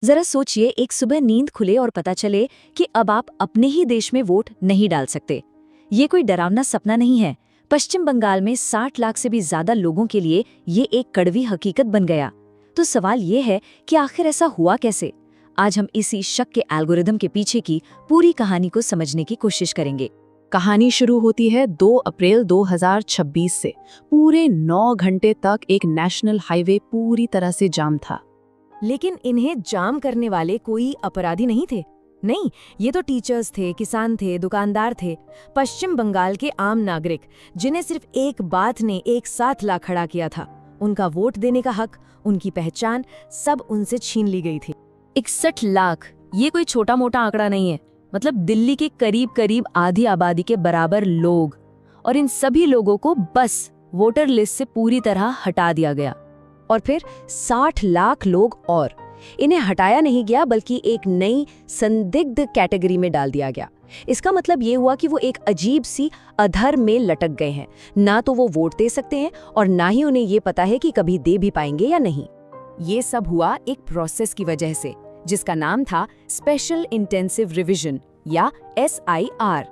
जरा सोचिए, एक सुबह नींद खुले और पता चले कि अब आप अपने ही देश में वोट नहीं डाल सकते। ये कोई डरावना सपना नहीं है। पश्चिम बंगाल में 60 लाख से भी ज्यादा लोगों के लिए ये एक कड़वी हकीकत बन गया। तो सवाल ये है कि आखिर ऐसा हुआ कैसे? आज हम इसी शक के एल्गोरिदम के पीछे की पूरी कहानी को समझने की कोशिश करेंगे। कहानी शुरू होती है 2 अप्रैल 2026 से। पूरे 9 घंटे तक एक नेशनल हाईवे पूरी तरह से जाम था। लेकिन इन्हें जाम करने वाले कोई अपराधी नहीं थे। नहीं, ये तो टीचर्स थे, किसान थे, दुकानदार थे, पश्चिम बंगाल के आम नागरिक, जिन्हें सिर्फ एक बात ने एक साथ ला खड़ा किया था। उनका वोट देने का हक, उनकी पहचान, सब उनसे छीन ली गई थी। 61 लाख, ये कोई छोटा मोटा आंकड़ा नहीं है। मतलब दिल्ली के करीब करीब आधी आबादी के बराबर लोग। और इन सभी लोगों को बस वोटर लिस्ट से पूरी तरह हटा दिया गया। और फिर 60 लाख लोग और, इन्हें हटाया नहीं गया बल्कि एक नई संदिग्ध कैटेगरी में डाल दिया गया। इसका मतलब ये हुआ कि वो एक अजीब सी अधर में लटक गए हैं। ना तो वो वोट दे सकते हैं और ना ही उन्हें ये पता है कि कभी दे भी पाएंगे या नहीं। ये सब हुआ एक प्रोसेस की वजह से, जिसका नाम था स्पेशल इंटेंसिव रिवीजन या SIR।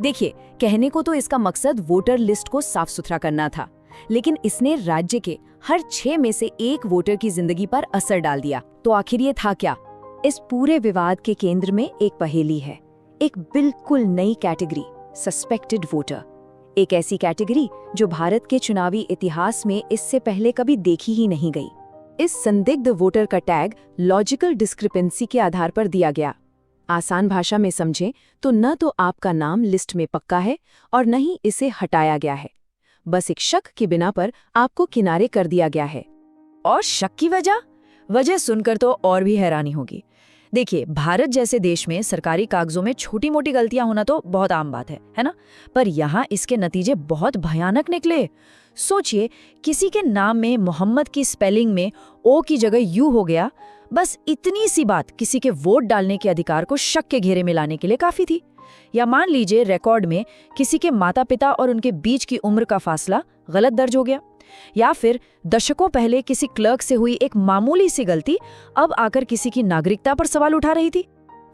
देखिए, कहने को तो इसका मकसद वोटर लिस्ट को साफ सुथरा करना था, लेकिन इसने राज्य के हर 6 में से 1 वोटर की जिंदगी पर असर डाल दिया। तो आखिर ये था क्या? इस पूरे विवाद के केंद्र में एक पहेली है, एक बिल्कुल नई कैटेगरी, सस्पेक्टेड वोटर। एक ऐसी कैटेगरी जो भारत के चुनावी इतिहास में इससे पहले कभी देखी ही नहीं गई। इस संदिग्ध वोटर का टैग लॉजिकल डिस्क्रिपेंसी के आधार पर दिया गया। आसान भाषा में समझें तो न तो आपका नाम लिस्ट में पक्का है और न ही इसे हटाया गया है। बस एक शक के बिना पर आपको किनारे कर दिया गया है। और शक की वजह सुनकर तो और भी हैरानी होगी। देखिए, भारत जैसे देश में सरकारी कागजों में छोटी मोटी गलतियां होना तो बहुत आम बात है ना? पर यहाँ इसके नतीजे बहुत भयानक निकले। सोचिए, किसी के नाम में मोहम्मद की स्पेलिंग में ओ की जगह यू हो गया। बस इतनी सी बात किसी के वोट डालने के अधिकार को शक के घेरे में लाने के लिए काफी थी। या मान लीजिए रिकॉर्ड में किसी के माता पिता और उनके बीच की उम्र का फासला गलत दर्ज हो गया। या फिर दशकों पहले किसी क्लर्क से हुई एक मामूली सी गलती अब आकर किसी की नागरिकता पर सवाल उठा रही थी।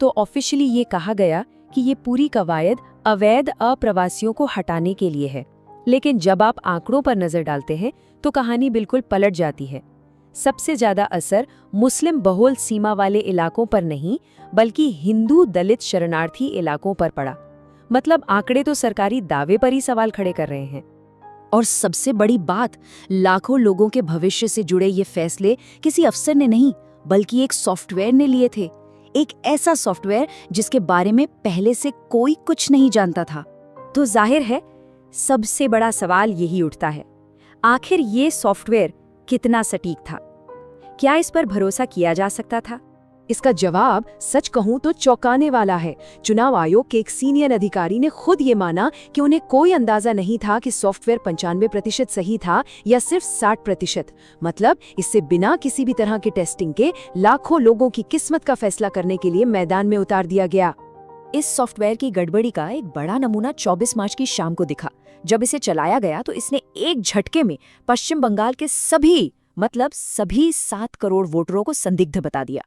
तो ऑफिशियली ये कहा गया कि ये पूरी कवायद अवैध अप्रवासियों को हटाने के लिए है। लेकिन जब आप आंकड़ों पर नजर डालते हैं तो कहानी बिल्कुल पलट जाती है। सबसे ज्यादा असर मुस्लिम बहुल सीमा वाले इलाकों पर नहीं, बल्कि हिंदू दलित शरणार्थी इलाकों पर पड़ा। मतलब आंकड़े तो सरकारी दावे पर ही सवाल खड़े कर रहे हैं। और सबसे बड़ी बात, लाखों लोगों के भविष्य से जुड़े ये फैसले किसी अफसर ने नहीं, बल्कि एक सॉफ्टवेयर ने लिए थे। एक ऐसा सॉफ्टवेयर जिसके बारे में पहले से कोई कुछ नहीं जानता था। तो जाहिर है, सबसे बड़ा सवाल यही उठता है, आखिर ये सॉफ्टवेयर कितना सटीक था? क्या इस पर भरोसा किया जा सकता था? इसका जवाब सच कहूं तो चौंकाने वाला है। चुनाव आयोग के एक सीनियर अधिकारी ने खुद ये माना कि उन्हें कोई अंदाजा नहीं था कि सॉफ्टवेयर 95% सही था या सिर्फ 60%। मतलब इससे बिना किसी भी तरह की टेस्टिंग के लाखों लोगों की किस्मत का फैसला करने के लिए मैदान में उतार दिया गया। इस सॉफ्टवेयर की गड़बड़ी का एक बड़ा नमूना 24 मार्च की शाम को दिखा। जब इसे चलाया गया तो इसने एक झटके में पश्चिम बंगाल के सभी 7 करोड़ वोटरों को संदिग्ध बता दिया।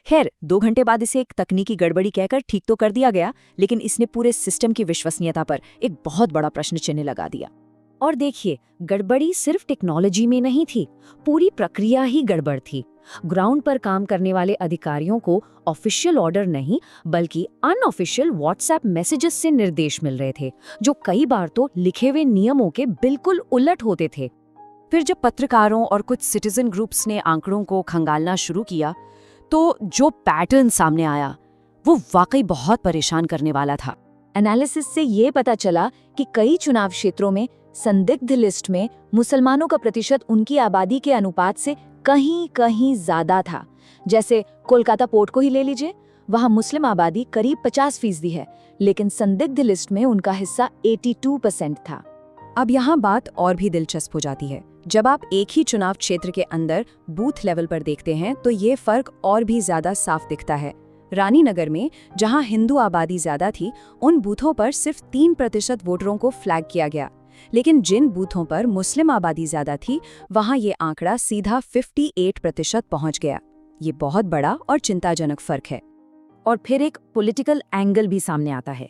खैर, 2 घंटे बाद इसे एक तकनीकी गड़बड़ी कहकर ठीक तो कर दिया गया, लेकिन इसने पूरे सिस्टम की विश्वसनीयता पर एक बहुत बड़ा प्रश्न चिन्ह लगा दिया। और देखिए, गड़बड़ी सिर्फ टेक्नोलॉजी में नहीं थी, पूरी प्रक्रिया ही गड़बड़ थी। ग्राउंड पर काम करने वाले अधिकारियों को ऑफिशियल ऑर्डर नहीं, बल्कि अनऑफिशियल व्हाट्सएप मैसेजेस से निर्देश मिल रहे थे, जो कई बार तो लिखे हुए नियमों के बिल्कुल उलट होते थे। फिर जब पत्रकारों और कुछ सिटीजन ग्रुप्स ने आंकड़ों को खंगालना शुरू किया, तो जो पैटर्न सामने आया वो वाकई बहुत परेशान करने वाला था। एनालिसिस से ये पता चला कि कई चुनाव क्षेत्रों में संदिग्ध लिस्ट में मुसलमानों का प्रतिशत उनकी आबादी के अनुपात से कहीं ज्यादा था। जैसे कोलकाता पोर्ट को ही ले लीजिए, वहां मुस्लिम आबादी करीब 50% है, लेकिन संदिग्ध लिस्ट में उनका हिस्सा 82% था। अब यहाँ बात और भी दिलचस्प हो जाती है। जब आप एक ही चुनाव क्षेत्र के अंदर बूथ लेवल पर देखते हैं तो ये फर्क और भी ज्यादा साफ दिखता है। रानीनगर में, जहां हिंदू आबादी ज्यादा थी, उन बूथों पर सिर्फ 3% वोटरों को फ्लैग किया गया, लेकिन जिन बूथों पर मुस्लिम आबादी ज्यादा थी, वहां ये आंकड़ा सीधा 58% पहुंच गया। ये बहुत बड़ा और चिंताजनक फर्क है। और फिर एक पॉलिटिकल एंगल भी सामने आता है।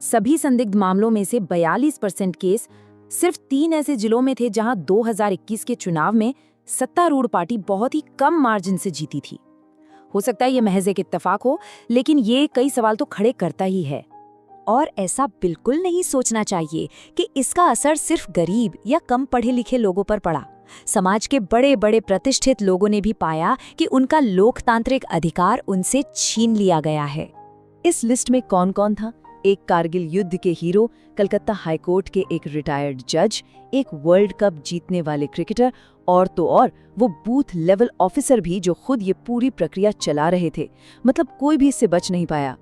सभी संदिग्ध मामलों में से 42% केस सिर्फ 3 ऐसे जिलों में थे जहां 2021 के चुनाव में सत्तारूढ़ पार्टी बहुत ही कम मार्जिन से जीती थी। हो सकता है ये महज एक इत्तेफाक हो, लेकिन ये कई सवाल तो खड़े करता ही है। और ऐसा बिल्कुल नहीं सोचना चाहिए कि इसका असर सिर्फ गरीब या कम पढ़े लिखे लोगों पर पड़ा। समाज के बड़े बड़े प्रतिष्ठित लोगों ने भी पाया कि उनका लोकतांत्रिक अधिकार उनसे छीन लिया गया है। इस लिस्ट में कौन कौन था? एक कारगिल युद्ध के हीरो, कलकत्ता हाईकोर्ट के एक रिटायर्ड जज, एक वर्ल्ड कप जीतने वाले क्रिकेटर और तो और वो बूथ लेवल ऑफिसर भी जो खुद ये पूरी प्रक्रिया चला रहे थे। मतलब कोई भी इससे बच नहीं पाया।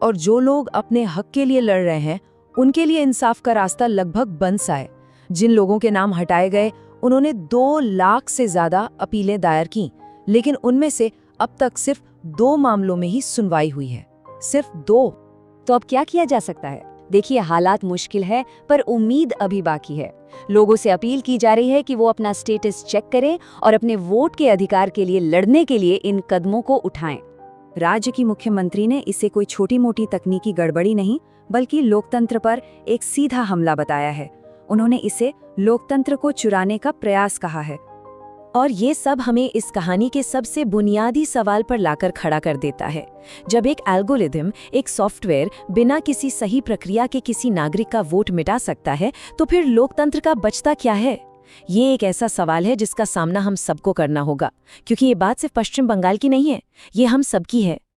और जो लोग अपने हक के लिए लड़ रहे हैं, उनके लिए इंसाफ का रास्ता लगभग बंद सा है। जिन लोगों के नाम हटाए गए, उन्होंने 2 लाख से ज्यादा अपीलें दायर की, लेकिन उनमें से अब तक सिर्फ 2 मामलों में ही सुनवाई हुई है। सिर्फ 2। तो अब क्या किया जा सकता है? देखिए, हालात मुश्किल है, पर उम्मीद अभी बाकी है। लोगों से अपील की जा रही है कि वो अपना स्टेटस चेक करें और अपने वोट के अधिकार के लिए लड़ने के लिए इन कदमों को उठाएं। राज्य की मुख्यमंत्री ने इसे कोई छोटी मोटी तकनीकी गड़बड़ी नहीं, बल्कि लोकतंत्र पर एक सीधा हमला बताया है। उन्होंने इसे लोकतंत्र को चुराने का प्रयास कहा है। और ये सब हमें इस कहानी के सबसे बुनियादी सवाल पर लाकर खड़ा कर देता है। जब एक एल्गोरिथम, एक सॉफ्टवेयर बिना किसी सही प्रक्रिया के किसी नागरिक का वोट मिटा सकता है, तो फिर लोकतंत्र का बचता क्या है? ये एक ऐसा सवाल है जिसका सामना हम सबको करना होगा, क्योंकि ये बात सिर्फ पश्चिम बंगाल की नहीं है, ये हम सबकी है।